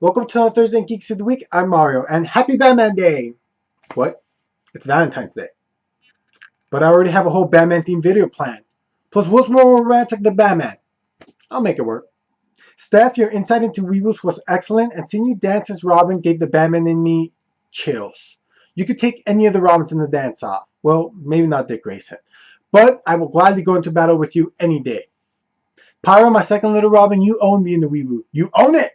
Welcome to our Thursday Geeks of the Week. I'm Mario, and happy Batman Day! What? It's Valentine's Day. But I already have a whole Batman themed video planned. Plus, what's more romantic than Batman? I'll make it work. Steph, your insight into reboots was excellent, and seeing you dance as Robin gave the Batman in me chills. You could take any of the Robins in the dance off. Well, maybe not Dick Grayson. But I will gladly go into battle with you any day. Pyro, my second little Robin, you own me in the reboot. You own it!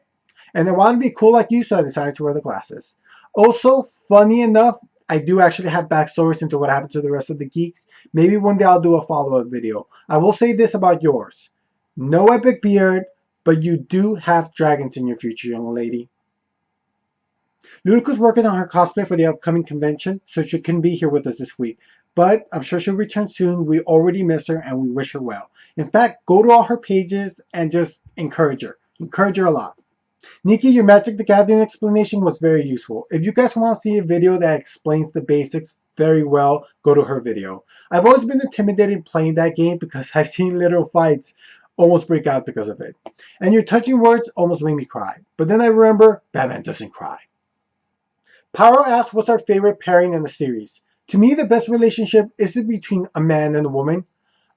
And I wanted to be cool like you, so I decided to wear the glasses. Also, funny enough, I do actually have backstories into what happened to the rest of the geeks. Maybe one day I'll do a follow-up video. I will say this about yours. No epic beard, but you do have dragons in your future, young lady. Luluka's working on her cosplay for the upcoming convention, so she couldn't be here with us this week. But I'm sure she'll return soon. We already miss her and we wish her well. In fact, go to all her pages and just encourage her. Encourage her a lot. Nikki, your Magic the Gathering explanation was very useful. If you guys want to see a video that explains the basics very well, go to her video. I've always been intimidated playing that game because I've seen literal fights almost break out because of it. And your touching words almost made me cry. But then I remember, Batman doesn't cry. Paro asks what's our favorite pairing in the series. To me, the best relationship isn't between a man and a woman,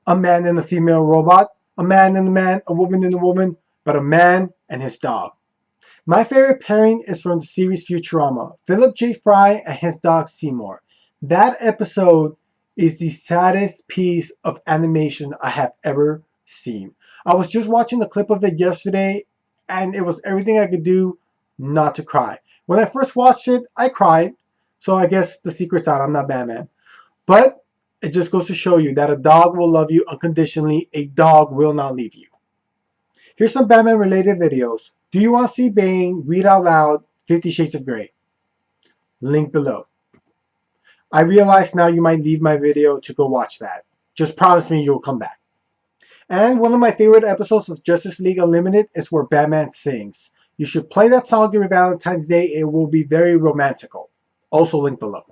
a man and a female robot, a man and a man, a woman and a woman, but a man and his dog. My favorite pairing is from the series Futurama, Philip J. Fry and his dog Seymour. That episode is the saddest piece of animation I have ever seen. I was just watching a clip of it yesterday, and it was everything I could do not to cry. When I first watched it, I cried, so I guess the secret's out, I'm not Batman. But it just goes to show you that a dog will love you unconditionally, a dog will not leave you. Here's some Batman related videos. Do you want to see Bane read out loud 50 Shades of Grey? Link below. I realize now you might leave my video to go watch that. Just promise me you'll come back. And one of my favorite episodes of Justice League Unlimited is where Batman sings. You should play that song during Valentine's Day. It will be very romantical. Also link below.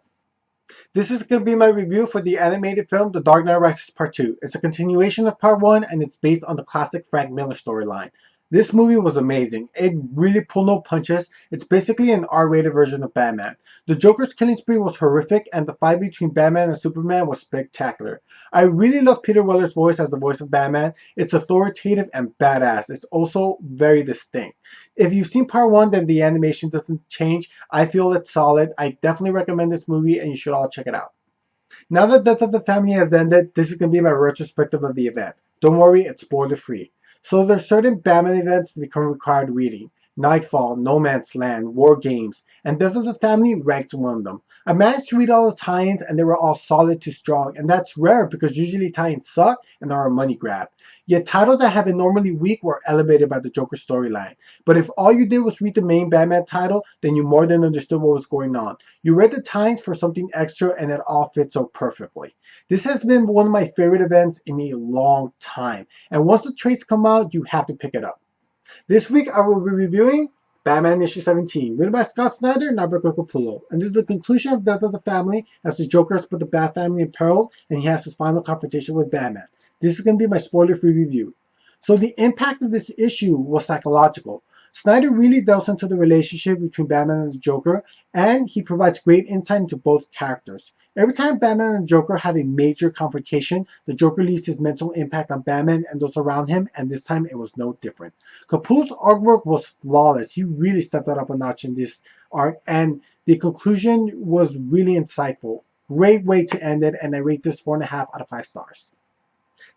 This is going to be my review for the animated film The Dark Knight Rises Part 2. It's a continuation of Part 1 and it's based on the classic Frank Miller storyline. This movie was amazing. It really pulled no punches. It's basically an R-rated version of Batman. The Joker's killing spree was horrific and the fight between Batman and Superman was spectacular. I really love Peter Weller's voice as the voice of Batman. It's authoritative and badass. It's also very distinct. If you've seen Part 1 then the animation doesn't change. I feel it's solid. I definitely recommend this movie and you should all check it out. Now that Death of the Family has ended, this is going to be my retrospective of the event. Don't worry, it's spoiler free. So there's certain Batman events that become required reading. Nightfall, No Man's Land, War Games, and Death of the Family ranks one of them. I managed to read all the tie-ins and they were all solid to strong, and that's rare because usually tie-ins suck and are a money grab. Yet titles that have been normally weak were elevated by the Joker storyline. But if all you did was read the main Batman title, then you more than understood what was going on. You read the tie-ins for something extra and it all fits so perfectly. This has been one of my favorite events in a long time, and once the trades come out, you have to pick it up. This week I will be reviewing Batman issue 17, written by Scott Snyder and Albert Capullo, and this is the conclusion of Death of the Family as the Joker has put the Bat family in peril and he has his final confrontation with Batman. This is going to be my spoiler-free review. So the impact of this issue was psychological. Snyder really delves into the relationship between Batman and the Joker, and he provides great insight into both characters. Every time Batman and Joker have a major confrontation, the Joker leaves his mental impact on Batman and those around him, and this time it was no different. Capullo's artwork was flawless. He really stepped it up a notch in this art, and the conclusion was really insightful. Great way to end it, and I rate this 4.5 out of 5 stars.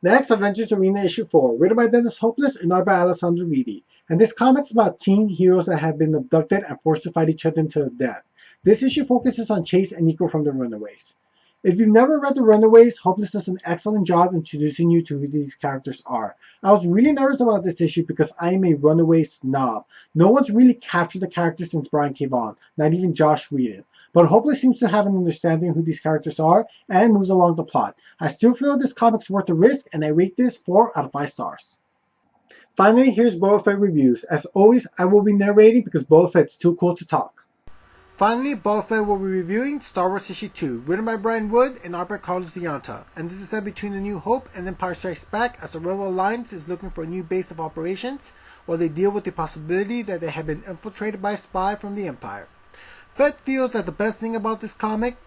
Next, Avengers Arena issue 4, written by Dennis Hopeless and art by Alessandro Vitti. And this comic's about teen heroes that have been abducted and forced to fight each other until death. This issue focuses on Chase and Nico from the Runaways. If you've never read The Runaways, Hopeless does an excellent job introducing you to who these characters are. I was really nervous about this issue because I am a Runaway snob. No one's really captured the characters since Brian K. Vaughan, not even Josh Whedon. But Hopeless seems to have an understanding of who these characters are and moves along the plot. I still feel this comic's worth the risk and I rate this 4 out of 5 stars. Finally, here's Boba Fett reviews. As always, I will be narrating because Boba Fett's too cool to talk. Finally, Boba Fett will be reviewing Star Wars Issue 2, written by Brian Wood and art by Carlos Dianta, and this is set between A New Hope and Empire Strikes Back as the Rebel Alliance is looking for a new base of operations, while they deal with the possibility that they have been infiltrated by a spy from the Empire. Fett feels that the best thing about this comic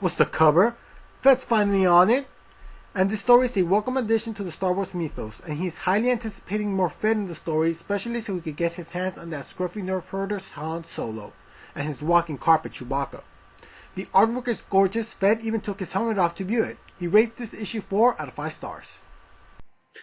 was the cover. Fett's finally on it. And this story is a welcome addition to the Star Wars mythos, and he's highly anticipating more Fett in the story, especially so he could get his hands on that scruffy nerf herder Han Solo, and his walking carpet Chewbacca. The artwork is gorgeous. Fett even took his helmet off to view it. He rates this issue 4 out of 5 stars.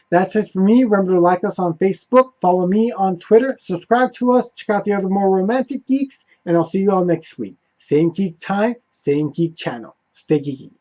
That's it for me. Remember to like us on Facebook, follow me on Twitter, subscribe to us, check out the other more romantic geeks, and I'll see you all next week. Same geek time, same geek channel. Stay geeky.